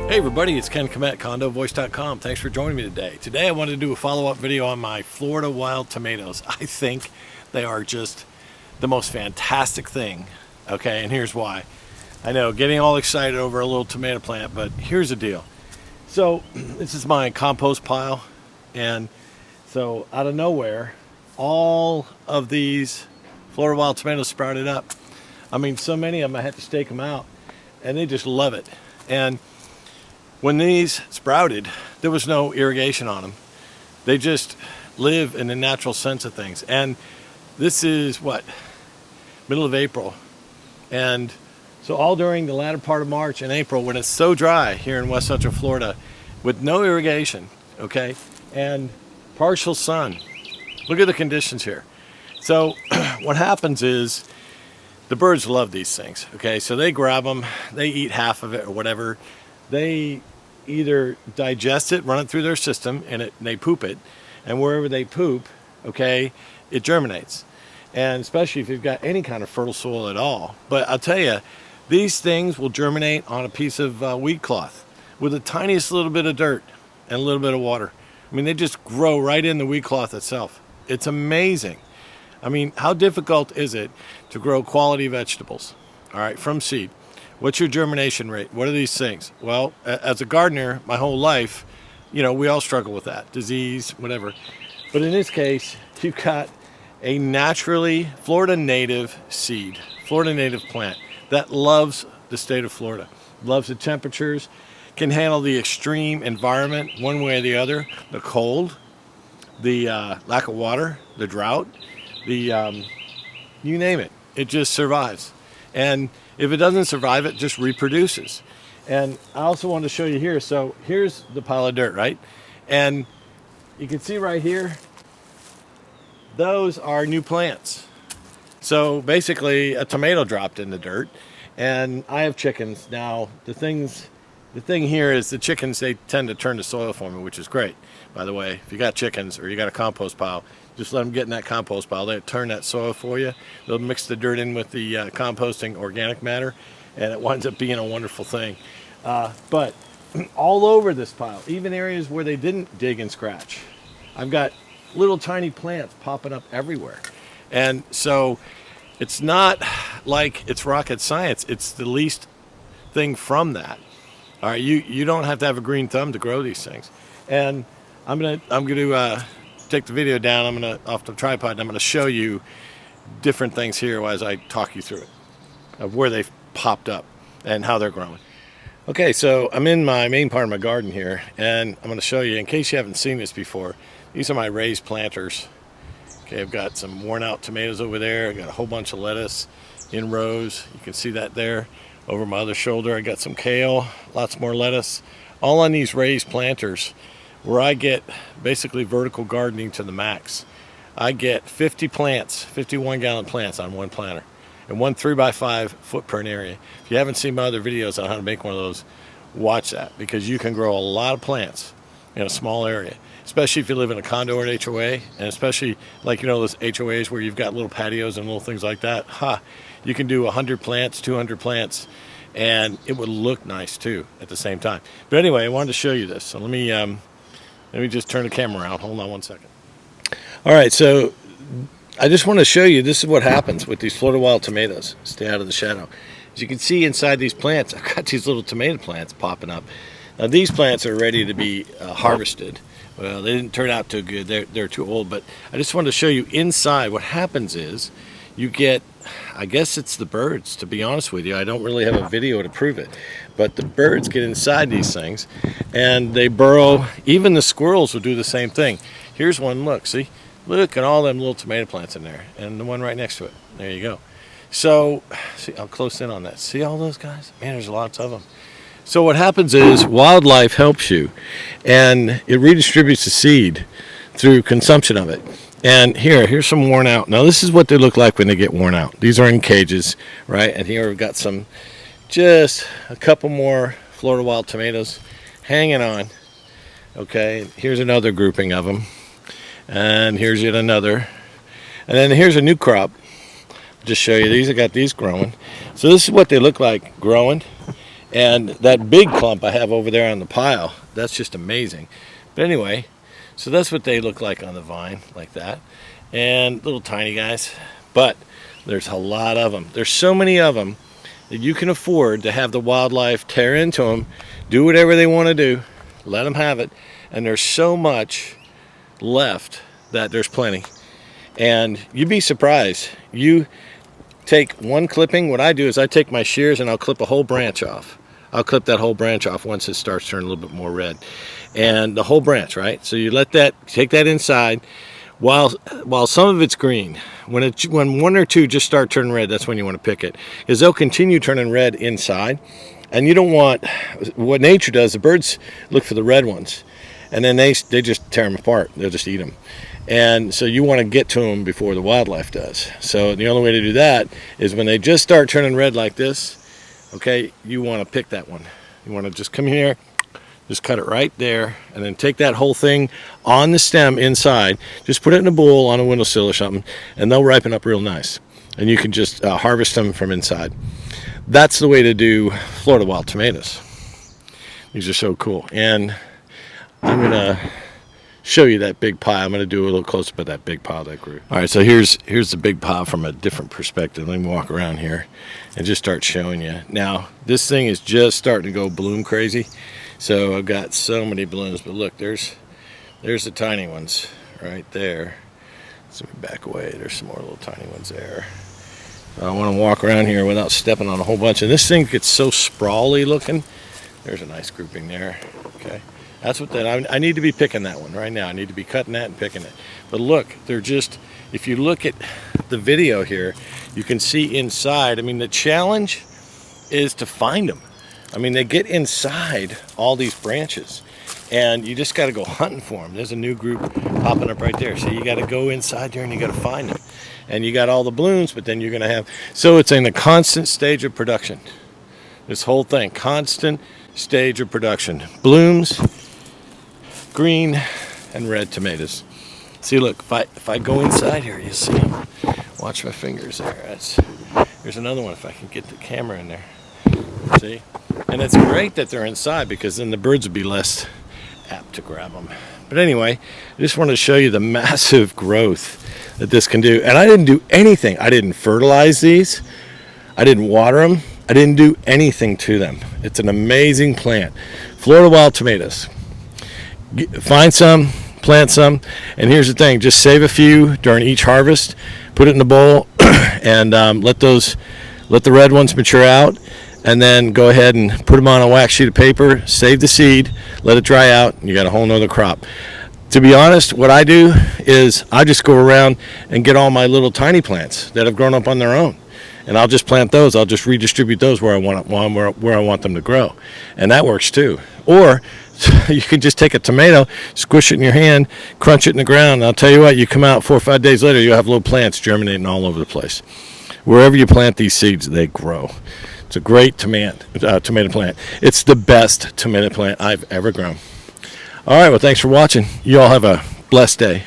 Hey everybody, it's Ken Kmet, CondoVoice.com. Thanks for joining me today. Today I wanted to do a follow-up video on my Florida wild tomatoes. I think they are just the most fantastic thing. Okay, and here's why. I know, getting all excited over a little tomato plant, but here's the deal. So, this is my compost pile, and so out of nowhere, all of these Florida wild tomatoes sprouted up. I mean, so many of them I had to stake them out, and they just love it. And when these sprouted, there was no irrigation on them. They just live in the natural sense of things. And this is what? Middle of April. And so all during the latter part of March and April, when it's so dry here in West Central Florida, with no irrigation, okay, and partial sun. Look at the conditions here. So what happens is the birds love these things, okay? So they grab them, they eat half of it or whatever. They either digest it, run it through their system, and they poop it. And wherever they poop, okay, it germinates. And especially if you've got any kind of fertile soil at all. But I'll tell you, these things will germinate on a piece of weed cloth with the tiniest little bit of dirt and a little bit of water. I mean, they just grow right in the weed cloth itself. It's amazing. I mean, how difficult is it to grow quality vegetables, all right, from seed? What's your germination rate? What are these things? Well, as a gardener, my whole life, you know, we all struggle with that. Disease, whatever. But in this case, you've got a naturally Florida native seed, Florida native plant that loves the state of Florida, loves the temperatures, can handle the extreme environment one way or the other, the cold, the lack of water, the drought, the you name it. It just survives. And if it doesn't survive, it just reproduces. And I also wanted to show you here. So here's the pile of dirt, right? And you can see right here, those are new plants. So basically a tomato dropped in the dirt, and I have chickens. Now the thing here is the chickens, they tend to turn the soil for me, which is great. By the way, if you got chickens or you got a compost pile, just let them get in that compost pile. They'll turn that soil for you. They'll mix the dirt in with the composting organic matter, and it winds up being a wonderful thing. But all over this pile, even areas where they didn't dig and scratch, I've got little tiny plants popping up everywhere. And so it's not like it's rocket science. It's the least thing from that. All right, you don't have to have a green thumb to grow these things. And I'm gonna take the video down. I'm gonna off the tripod, and I'm gonna show you different things here as I talk you through it of where they've popped up and how they're growing. Okay, so I'm in my main part of my garden here, and I'm gonna show you, in case you haven't seen this before, these are my raised planters. Okay, I've got some worn out tomatoes over there. I've got a whole bunch of lettuce in rows. You can see that there. Over my other shoulder, I got some kale, lots more lettuce, all on these raised planters, where I get basically vertical gardening to the max. I get 50 plants, 51-gallon plants on one planter, and one 3x5 footprint area. If you haven't seen my other videos on how to make one of those, watch that, because you can grow a lot of plants in a small area, especially if you live in a condo or an HOA, and especially like, you know, those HOAs where you've got little patios and little things like that. You can do 100 plants, 200 plants, and it would look nice too at the same time. But anyway, I wanted to show you this. So let me just turn the camera around. Hold on one second. All right, so I just want to show you, this is what happens with these Florida wild tomatoes. Stay out of the shadow. As you can see inside these plants, I've got these little tomato plants popping up. Now these plants are ready to be harvested. Well, they didn't turn out too good. They're too old. But I just wanted to show you inside. What happens is you get, I guess it's the birds, to be honest with you. I don't really have a video to prove it. But the birds get inside these things, and they burrow. Even the squirrels will do the same thing. Here's one, look, see? Look at all them little tomato plants in there, and the one right next to it. There you go. So, see, I'll close in on that. See all those guys? Man, there's lots of them. So what happens is wildlife helps you, and it redistributes the seed through consumption of it. And here's some worn out. Now this is what they look like when they get worn out. These are in cages, right? And here we've got some, just a couple more Florida wild tomatoes hanging on. Okay, here's another grouping of them. And here's yet another. And then here's a new crop. I'll just show you these. I got these growing. So this is what they look like growing. And that big clump I have over there on the pile, that's just amazing. But anyway, so that's what they look like on the vine, like that. And little tiny guys. But there's a lot of them. There's so many of them that you can afford to have the wildlife tear into them, do whatever they want to do, let them have it. And there's so much left that there's plenty. And you'd be surprised. You take one clipping. What I do is I take my shears and I'll clip a whole branch off. I'll clip that whole branch off once it starts turning a little bit more red. And the whole branch, right? So you let that, take that inside while some of it's green. When one or two just start turning red, that's when you want to pick it. Because they'll continue turning red inside. And you don't want, what nature does, the birds look for the red ones. And then they just tear them apart. They'll just eat them. And so you want to get to them before the wildlife does. So the only way to do that is when they just start turning red like this, okay, you want to pick that one. You want to just come here, just cut it right there, and then take that whole thing on the stem inside, just put it in a bowl on a windowsill or something, and they'll ripen up real nice. And you can just harvest them from inside. That's the way to do Florida wild tomatoes. These are so cool. And I'm going to show you that big pile. I'm going to do a little close up of that big pile that grew. All right, so here's the big pile from a different perspective. Let me walk around here and just start showing you. Now, this thing is just starting to go bloom crazy. So I've got so many blooms, but look, there's the tiny ones right there. Let's let me back away. There's some more little tiny ones there. I want to walk around here without stepping on a whole bunch. And this thing gets so sprawly looking. There's a nice grouping there. Okay. That's what I need to be picking that one right now. I need to be cutting that and picking it. But look, they're just, if you look at the video here, you can see inside. I mean, the challenge is to find them. I mean, they get inside all these branches, and you just got to go hunting for them. There's a new group popping up right there. So you got to go inside there and you got to find them. And you got all the blooms, but then you're going to have, so it's in a constant stage of production. This whole thing, constant stage of production. Blooms, green and red tomatoes. See, look, if I go inside here, you see them. Watch my fingers there. There's another one if I can get the camera in there. See? And it's great that they're inside because then the birds would be less apt to grab them. But anyway, I just wanted to show you the massive growth that this can do. And I didn't do anything. I didn't fertilize these. I didn't water them. I didn't do anything to them. It's an amazing plant. Florida wild tomatoes. Find some, plant some, and here's the thing, just save a few during each harvest, put it in a bowl, and let the red ones mature out, and then go ahead and put them on a wax sheet of paper, save the seed, let it dry out, and you got a whole nother crop. To be honest, what I do is I just go around and get all my little tiny plants that have grown up on their own, and I'll just plant those. I'll just redistribute those where I want them to grow, and that works too. Or you can just take a tomato, squish it in your hand, crunch it in the ground, and I'll tell you what, you come out 4 or 5 days later, you'll have little plants germinating all over the place. Wherever you plant these seeds, they grow. It's a great tomato plant. It's the best tomato plant I've ever grown. All right, well, thanks for watching. You all have a blessed day.